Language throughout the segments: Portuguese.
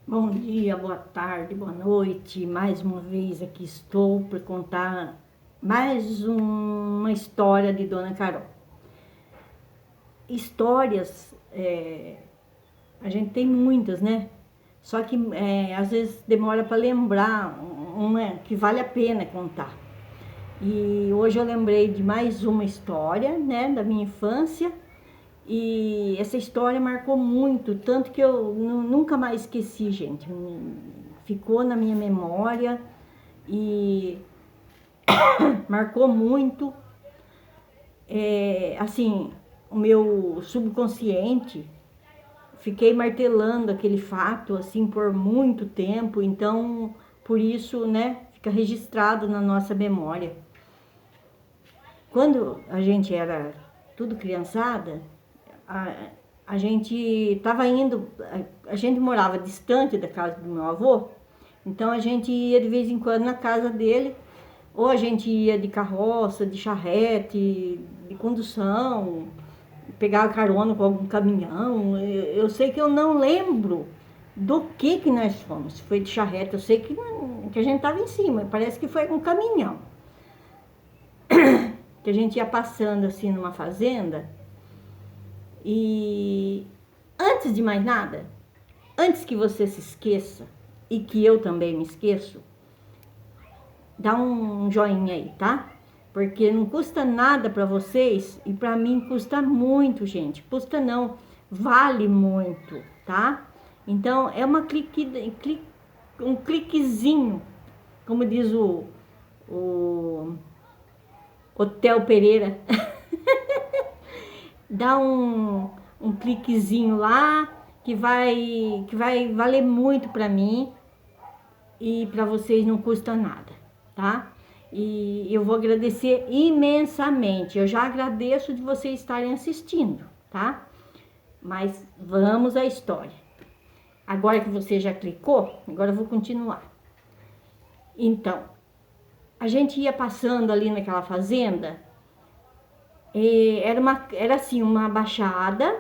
Bom dia, boa tarde, boa noite. Mais uma vez aqui estou para contar mais uma história de Dona Carol. Histórias, a gente tem muitas, né? Só que às vezes demora para lembrar uma que vale a pena contar. E hoje eu lembrei de mais uma história, né, da minha infância. E essa história marcou muito, tanto que eu nunca mais esqueci, gente. Ficou na minha memória e marcou muito. Assim, o meu subconsciente, fiquei martelando aquele fato assim por muito tempo, então por isso, né, fica registrado na nossa memória. Quando a gente era tudo criançada, a, a gente estava indo, a gente morava distante da casa do meu avô, então a gente ia de vez em quando na casa dele, ou a gente ia de carroça, de charrete, de condução, pegava carona com algum caminhão. Eu sei que eu não lembro do que nós fomos, se foi de charrete, eu sei que a gente estava em cima, parece que foi um caminhão, que a gente ia passando assim numa fazenda. E antes de mais nada, antes que você se esqueça e que eu também me esqueço, dá um joinha aí, tá? Porque não custa nada para vocês e para mim custa muito, gente. Custa não, vale muito, tá? Então é um cliquezinho, como diz o Hotel Pereira. Dá um cliquezinho lá que vai valer muito para mim e para vocês não custa nada, tá? E eu vou agradecer imensamente. Eu já agradeço de vocês estarem assistindo, tá? Mas vamos à história. Agora que você já clicou, agora eu vou continuar. Então, a gente ia passando ali naquela fazenda. Era assim, uma baixada,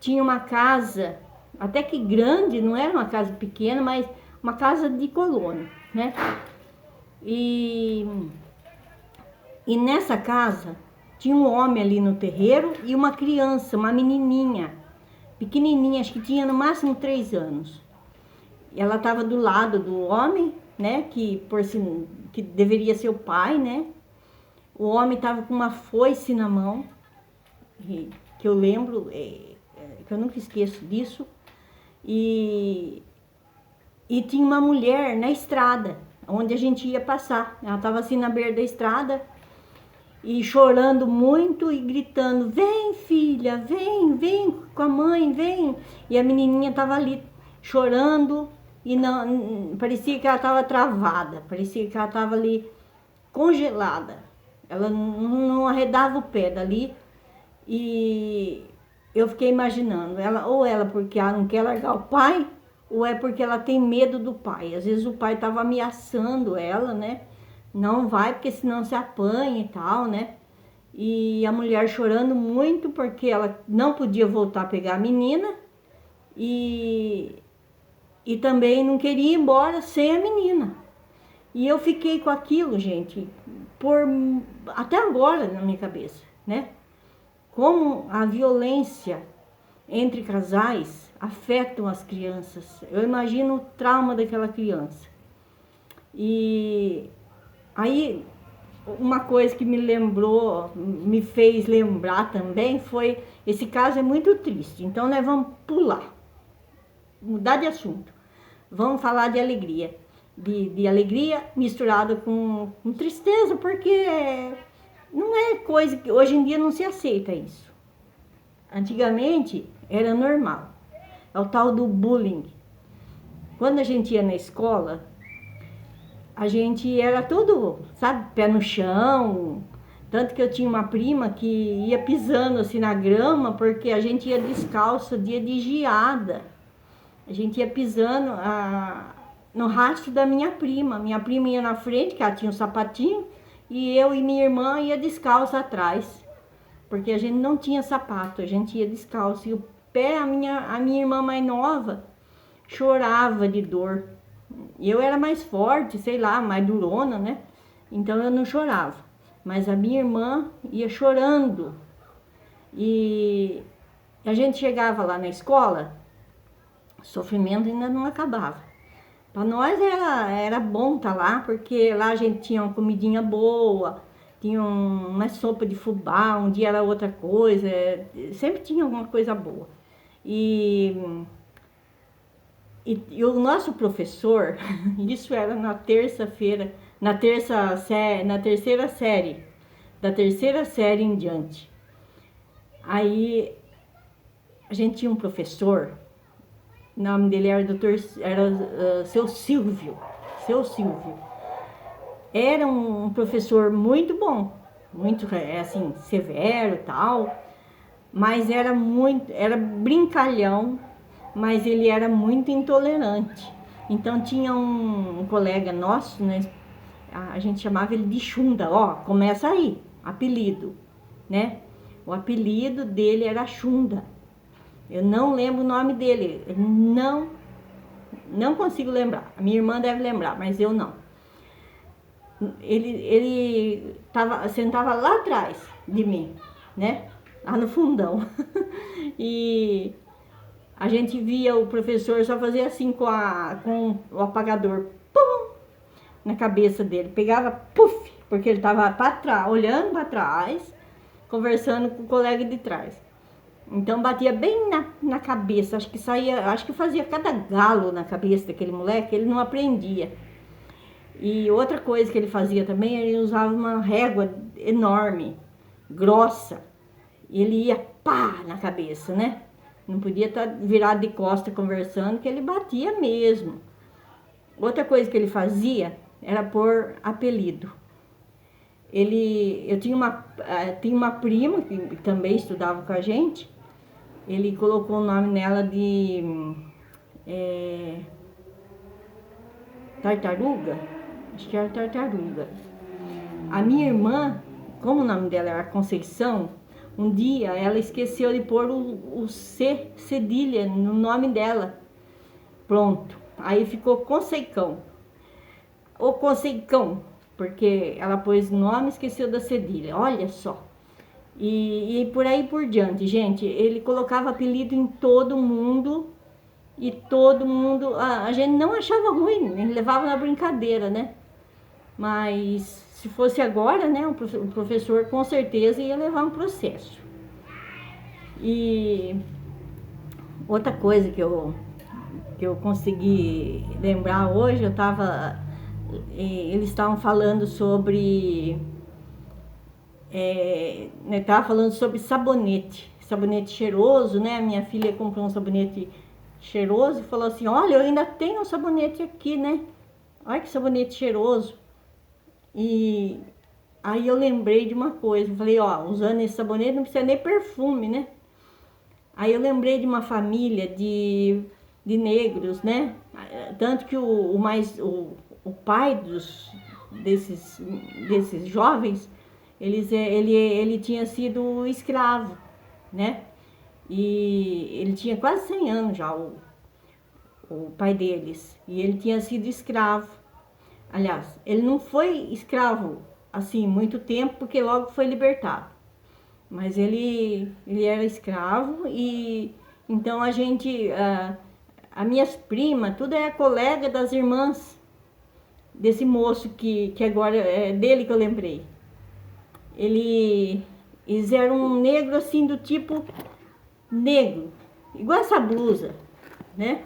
tinha uma casa, até que grande, não era uma casa pequena, mas uma casa de colônia, né? E, e nessa casa tinha um homem ali no terreiro e uma criança, uma menininha, pequenininha, acho que tinha no máximo 3 anos. E ela estava do lado do homem, né? Que deveria ser o pai, né? O homem estava com uma foice na mão, que eu lembro, que eu nunca esqueço disso. E, e tinha uma mulher na estrada, onde a gente ia passar. Ela estava assim na beira da estrada e chorando muito e gritando: vem filha, vem com a mãe, vem. E a menininha estava ali chorando e não, parecia que ela estava travada, parecia que ela estava ali congelada. Ela não arredava o pé dali. E eu fiquei imaginando, ela porque ela não quer largar o pai, ou é porque ela tem medo do pai. Às vezes o pai estava ameaçando ela, né? Não vai porque senão se apanha e tal, né? E a mulher chorando muito porque ela não podia voltar a pegar a menina e, e também não queria ir embora sem a menina. E eu fiquei com aquilo, gente, por até agora na minha cabeça, né? Como a violência entre casais afetam as crianças. Eu imagino o trauma daquela criança. E aí, uma coisa que me lembrou, me fez lembrar também foi, esse caso é muito triste, então nós vamos pular, mudar de assunto. Vamos falar de alegria. De alegria misturada com tristeza, porque não é coisa que hoje em dia não se aceita isso. Antigamente era normal. É o tal do bullying. Quando a gente ia na escola, a gente era todo, sabe, pé no chão. Tanto que eu tinha uma prima que ia pisando assim na grama, porque a gente ia descalço, dia de geada. A gente ia pisando no rastro da minha prima. Minha prima ia na frente, que ela tinha um sapatinho, e eu e minha irmã ia descalço atrás. Porque a gente não tinha sapato, a gente ia descalço. E o pé, a minha irmã mais nova, chorava de dor. Eu era mais forte, sei lá, mais durona, né? Então eu não chorava. Mas a minha irmã ia chorando. E a gente chegava lá na escola, o sofrimento ainda não acabava. Para nós era bom estar lá, porque lá a gente tinha uma comidinha boa, tinha uma sopa de fubá, um dia era outra coisa, sempre tinha alguma coisa boa. E o nosso professor, isso era na terça-feira, na terceira série, da terceira série em diante. Aí a gente tinha um professor, o nome dele era seu Silvio, seu Silvio. Era um professor muito bom, muito assim, severo e tal, mas era brincalhão, mas ele era muito intolerante. Então tinha um colega nosso, né? A gente chamava ele de Chunda, ó, começa aí, apelido, né? O apelido dele era Chunda. Eu não lembro o nome dele, não consigo lembrar. A minha irmã deve lembrar, mas eu não. Ele sentava lá atrás de mim, né? Lá no fundão. E a gente via o professor só fazer assim com o apagador, pum, na cabeça dele. Pegava, puf, porque ele estava para trás, olhando para trás, conversando com o colega de trás. Então batia bem na cabeça, acho que fazia cada galo na cabeça daquele moleque, ele não aprendia. E outra coisa que ele fazia também, ele usava uma régua enorme, grossa, e ele ia pá na cabeça, né? Não podia estar virado de costa conversando, que ele batia mesmo. Outra coisa que ele fazia era pôr apelido. Eu tinha uma prima que também estudava com a gente. Ele colocou o nome nela de Tartaruga. Acho que era Tartaruga. A minha irmã, como o nome dela era Conceição, um dia ela esqueceu de pôr o C cedilha no nome dela. Pronto. Aí ficou Conceicão. Ou Conceicão, porque ela pôs o nome e esqueceu da cedilha. Olha só. E por aí por diante, gente. Ele colocava apelido em todo mundo. E todo mundo... A gente não achava ruim, ele levava na brincadeira, né? Mas se fosse agora, né, o professor com certeza ia levar um processo. E outra coisa que eu consegui lembrar hoje, eles estavam falando sobre, tava falando sobre sabonete cheiroso, né? Minha filha comprou um sabonete cheiroso e falou assim, olha, eu ainda tenho um sabonete aqui, né? Olha que sabonete cheiroso. E aí eu lembrei de uma coisa, eu falei, ó, usando esse sabonete não precisa nem perfume, né? Aí eu lembrei de uma família de negros, né? Tanto que o pai desses jovens, ele tinha sido escravo, né? E ele tinha quase 100 anos já, o pai deles, e ele tinha sido escravo. Aliás, ele não foi escravo assim muito tempo, porque logo foi libertado. Mas ele era escravo e então as minhas primas, tudo é colega das irmãs desse moço que agora é dele que eu lembrei. Eles eram um negro assim do tipo negro, igual essa blusa, né?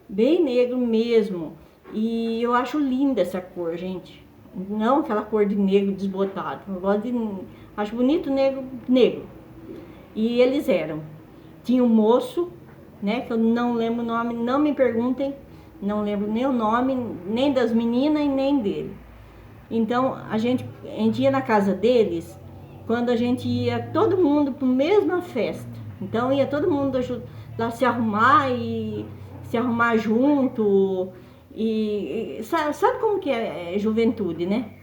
Bem negro mesmo. E eu acho linda essa cor, gente. Não aquela cor de negro desbotado. Eu gosto acho bonito negro. E eles eram. Tinha um moço, né, que eu não lembro o nome, não me perguntem, não lembro nem o nome, nem das meninas e nem dele. Então, a gente ia na casa deles, quando a gente ia todo mundo para a mesma festa. Então, ia todo mundo lá se arrumar e se arrumar junto. E sabe como que é juventude, né?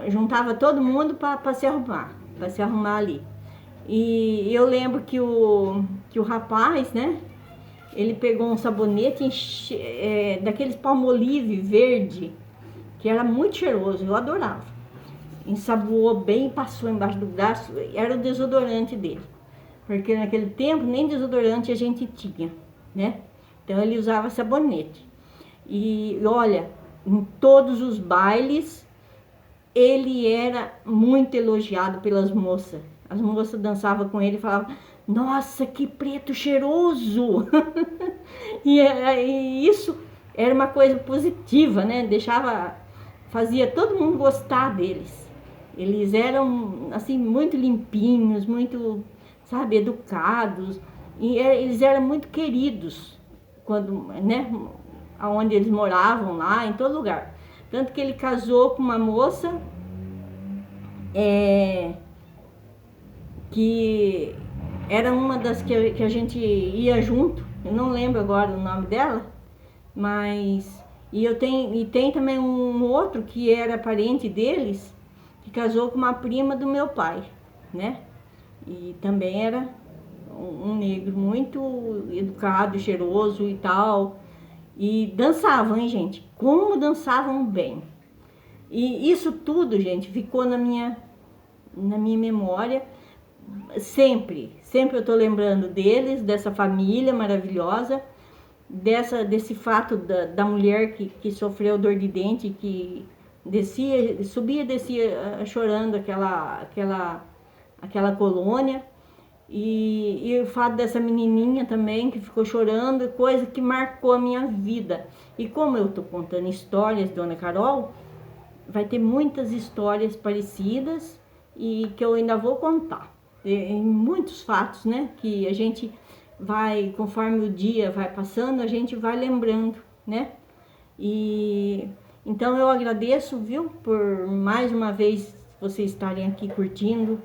Juntava todo mundo para se arrumar ali. E eu lembro que o rapaz, né? ele pegou um sabonete daqueles Palmolive verde, que era muito cheiroso, eu adorava. Ensaboou bem e passou embaixo do braço, era o desodorante dele. Porque naquele tempo nem desodorante a gente tinha, né? Então ele usava sabonete. E olha, em todos os bailes, ele era muito elogiado pelas moças. As moças dançavam com ele e falavam: nossa, que preto cheiroso! e isso era uma coisa positiva, né? Fazia todo mundo gostar deles. Eles eram, assim, muito limpinhos, muito, sabe, educados. E eles eram muito queridos, quando, né, aonde eles moravam lá, em todo lugar. Tanto que ele casou com uma moça que era uma das que a gente ia junto. Eu não lembro agora o nome dela, mas tem também um outro que era parente deles, que casou com uma prima do meu pai, né? E também era um negro muito educado, cheiroso e tal. E dançavam, hein, gente? Como dançavam bem. E isso tudo, gente, ficou na minha memória. Sempre eu tô lembrando deles, dessa família maravilhosa, desse fato da mulher que sofreu dor de dente, que subia e descia chorando aquela colônia. E o fato dessa menininha também que ficou chorando, coisa que marcou a minha vida. E como eu tô contando histórias, Dona Carol, vai ter muitas histórias parecidas e que eu ainda vou contar. Em muitos fatos, né, que a gente vai, conforme o dia vai passando, a gente vai lembrando, né? E então eu agradeço, viu, por mais uma vez vocês estarem aqui curtindo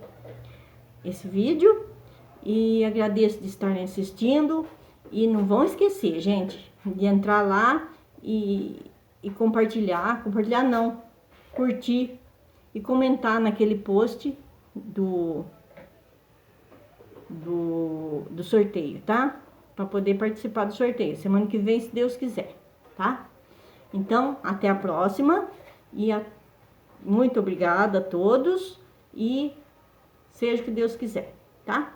esse vídeo. E agradeço de estarem assistindo. E não vão esquecer, gente, de entrar lá e compartilhar não, curtir e comentar naquele post do sorteio, tá? Para poder participar do sorteio semana que vem, se Deus quiser, tá? Então, até a próxima e muito obrigada a todos e seja o que Deus quiser, tá?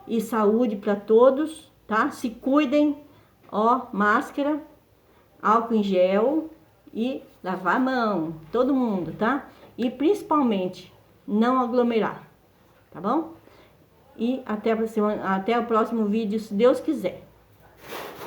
E saúde para todos, tá? Se cuidem, ó, máscara, álcool em gel e lavar a mão, todo mundo, tá? E principalmente não aglomerar, tá bom? E até o próximo vídeo, se Deus quiser.